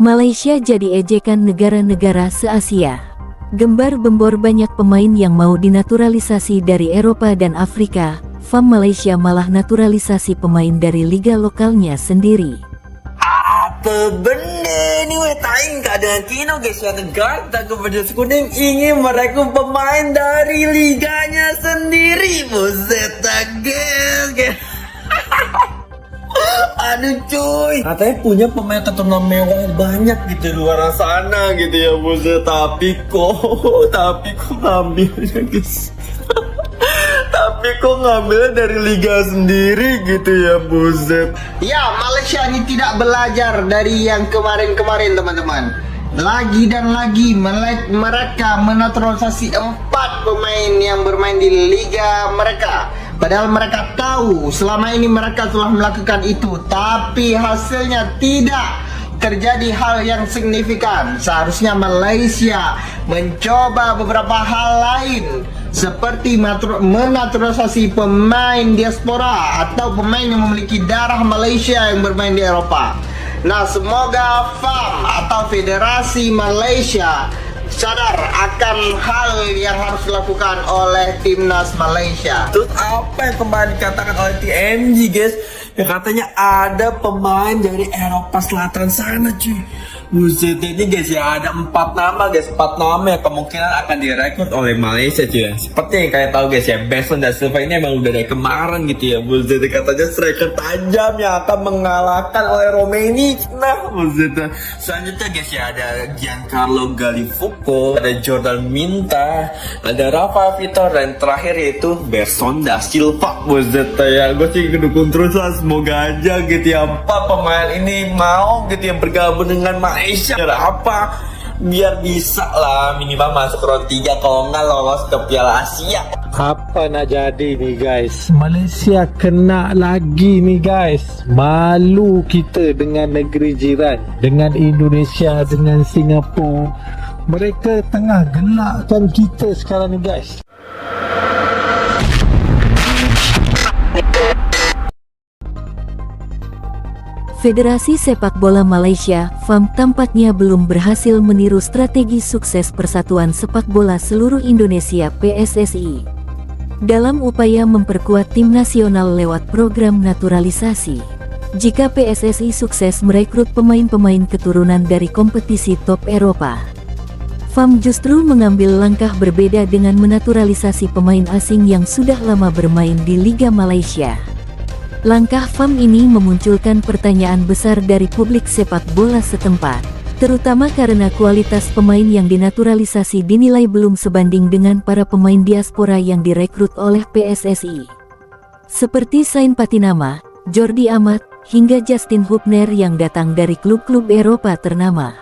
Malaysia jadi ejekan negara-negara se-Asia. Gembar-gembor banyak pemain yang mau dinaturalisasi dari Eropa dan Afrika. FAM Malaysia malah naturalisasi pemain dari liga lokalnya sendiri. Apa benda ni weh, taing keadaan Kino guys, yang negara kepada Kuning ingin merekrut pemain dari liganya sendiri. Buset guys. Aduh cuy, katanya punya pemain keturunan mewah banyak gitu di luar sana gitu ya buset. Tapi kok ngambilnya guys. Tapi kok ngambilnya dari liga sendiri gitu ya buset. Ya, Malaysia ini tidak belajar dari yang kemarin-kemarin teman-teman. Lagi dan lagi mereka menaturalisasi 4 pemain yang bermain di liga mereka. Padahal mereka tahu selama ini mereka telah melakukan itu, tapi hasilnya tidak terjadi hal yang signifikan. Seharusnya Malaysia mencoba beberapa hal lain, seperti menaturalisasi pemain diaspora atau pemain yang memiliki darah Malaysia yang bermain di Eropa. Nah, semoga FAM atau Federasi Malaysia sadar akan hal yang harus dilakukan oleh timnas Malaysia. Terus apa yang kemarin dikatakan oleh TMG guys? Ya katanya ada pemain dari Eropa Selatan sana cuy. Buset ini guys ya, ada 4 nama guys, 4 nama yang kemungkinan akan direkrut oleh Malaysia cuy. Seperti yang kalian tahu guys ya, Besson dan Silva ini emang udah dari kemarin gitu ya. Buset, katanya striker tajam yang akan mengalahkan oleh Romeni. Nah buset. Selanjutnya guys ya, ada Giancarlo Gallifuco, ada Jordan Minta, ada Rafa Vitor, dan terakhir yaitu Besson dan Silva. Buset ya, gue sih ngedukung terus lah, semoga aja gitu ya 4 pemain ini mau gitu yang bergabung dengan Malaysia. Apa biar bisa lah minimal masuk round 3, kalau nggak lolos ke Piala Asia. Apa nak jadi nih guys, Malaysia kena lagi nih guys. Malu kita dengan negeri jiran, dengan Indonesia, dengan Singapura. Mereka tengah gelakkan kita sekarang nih guys. Federasi Sepak Bola Malaysia, FAM, tampaknya belum berhasil meniru strategi sukses Persatuan Sepak Bola Seluruh Indonesia (PSSI) dalam upaya memperkuat tim nasional lewat program naturalisasi. Jika PSSI sukses merekrut pemain-pemain keturunan dari kompetisi top Eropa, FAM justru mengambil langkah berbeda dengan menaturalisasi pemain asing yang sudah lama bermain di Liga Malaysia. Langkah FAM ini memunculkan pertanyaan besar dari publik sepak bola setempat, terutama karena kualitas pemain yang dinaturalisasi dinilai belum sebanding dengan para pemain diaspora yang direkrut oleh PSSI. Seperti Sain Patinama, Jordi Amat, hingga Justin Hubner yang datang dari klub-klub Eropa ternama.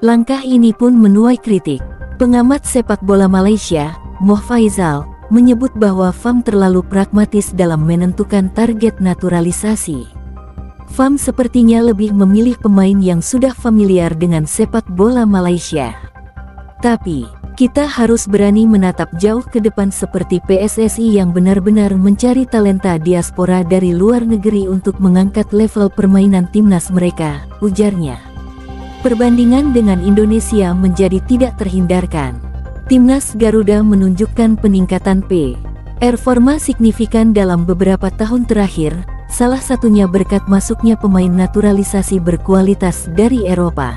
Langkah ini pun menuai kritik. Pengamat sepak bola Malaysia, Moh Faizal, menyebut bahwa FAM terlalu pragmatis dalam menentukan target naturalisasi. FAM sepertinya lebih memilih pemain yang sudah familiar dengan sepak bola Malaysia. Tapi, kita harus berani menatap jauh ke depan seperti PSSI yang benar-benar mencari talenta diaspora dari luar negeri untuk mengangkat level permainan timnas mereka, ujarnya. Perbandingan dengan Indonesia menjadi tidak terhindarkan. Timnas Garuda menunjukkan peningkatan performa signifikan dalam beberapa tahun terakhir, salah satunya berkat masuknya pemain naturalisasi berkualitas dari Eropa.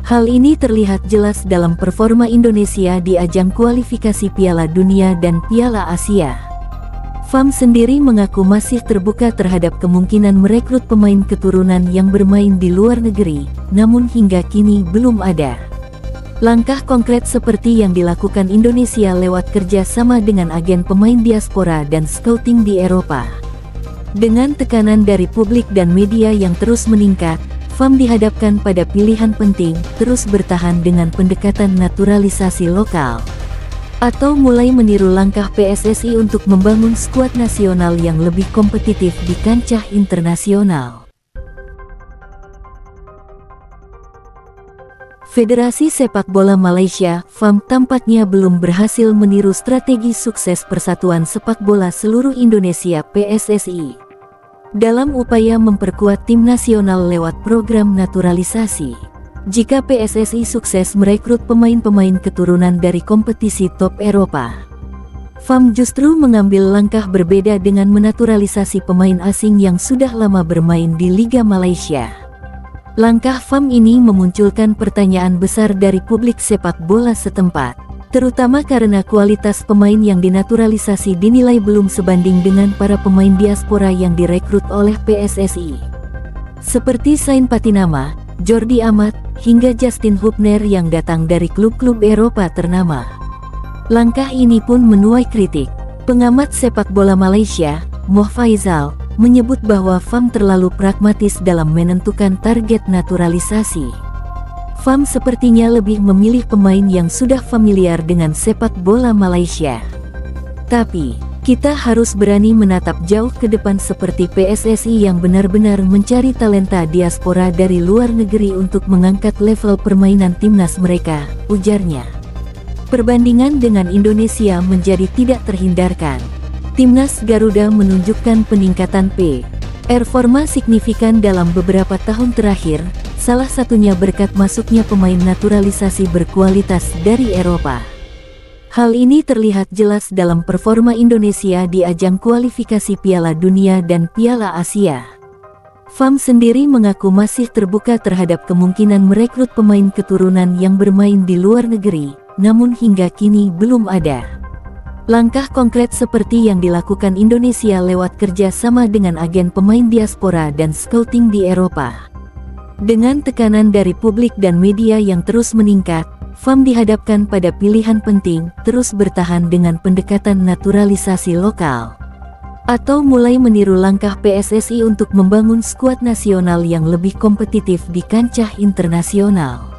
Hal ini terlihat jelas dalam performa Indonesia di ajang kualifikasi Piala Dunia dan Piala Asia. FAM sendiri mengaku masih terbuka terhadap kemungkinan merekrut pemain keturunan yang bermain di luar negeri, namun hingga kini belum ada langkah konkret seperti yang dilakukan Indonesia lewat kerja sama dengan agen pemain diaspora dan scouting di Eropa. Dengan tekanan dari publik dan media yang terus meningkat, FAM dihadapkan pada pilihan penting, terus bertahan dengan pendekatan naturalisasi lokal, atau mulai meniru langkah PSSI untuk membangun skuad nasional yang lebih kompetitif di kancah internasional. Federasi Sepak Bola Malaysia (FAM) tampaknya belum berhasil meniru strategi sukses Persatuan Sepak Bola Seluruh Indonesia (PSSI) dalam upaya memperkuat tim nasional lewat program naturalisasi. jika PSSI sukses merekrut pemain-pemain keturunan dari kompetisi top Eropa. FAM justru mengambil langkah berbeda dengan menaturalisasi pemain asing yang sudah lama bermain di Liga Malaysia. Langkah FAM ini memunculkan pertanyaan besar dari publik sepak bola setempat, terutama karena kualitas pemain yang dinaturalisasi dinilai belum sebanding dengan para pemain diaspora yang direkrut oleh PSSI. Seperti Sain Patinama, Jordi Amat, hingga Justin Hubner yang datang dari klub-klub Eropa ternama. Langkah ini pun menuai kritik. Pengamat sepak bola Malaysia, Moh Faizal, menyebut bahwa FAM terlalu pragmatis dalam menentukan target naturalisasi. FAM sepertinya lebih memilih pemain yang sudah familiar dengan sepak bola Malaysia. Tapi, kita harus berani menatap jauh ke depan seperti PSSI yang benar-benar mencari talenta diaspora dari luar negeri untuk mengangkat level permainan timnas mereka, ujarnya. Perbandingan dengan Indonesia menjadi tidak terhindarkan. Timnas Garuda menunjukkan peningkatan performa signifikan dalam beberapa tahun terakhir, salah satunya berkat masuknya pemain naturalisasi berkualitas dari Eropa. Hal ini terlihat jelas dalam performa Indonesia di ajang kualifikasi Piala Dunia dan Piala Asia. FAM sendiri mengaku masih terbuka terhadap kemungkinan merekrut pemain keturunan yang bermain di luar negeri, namun hingga kini belum ada langkah konkret seperti yang dilakukan Indonesia lewat kerja sama dengan agen pemain diaspora dan scouting di Eropa. Dengan tekanan dari publik dan media yang terus meningkat, FAM dihadapkan pada pilihan penting, terus bertahan dengan pendekatan naturalisasi lokal, atau mulai meniru langkah PSSI untuk membangun skuad nasional yang lebih kompetitif di kancah internasional.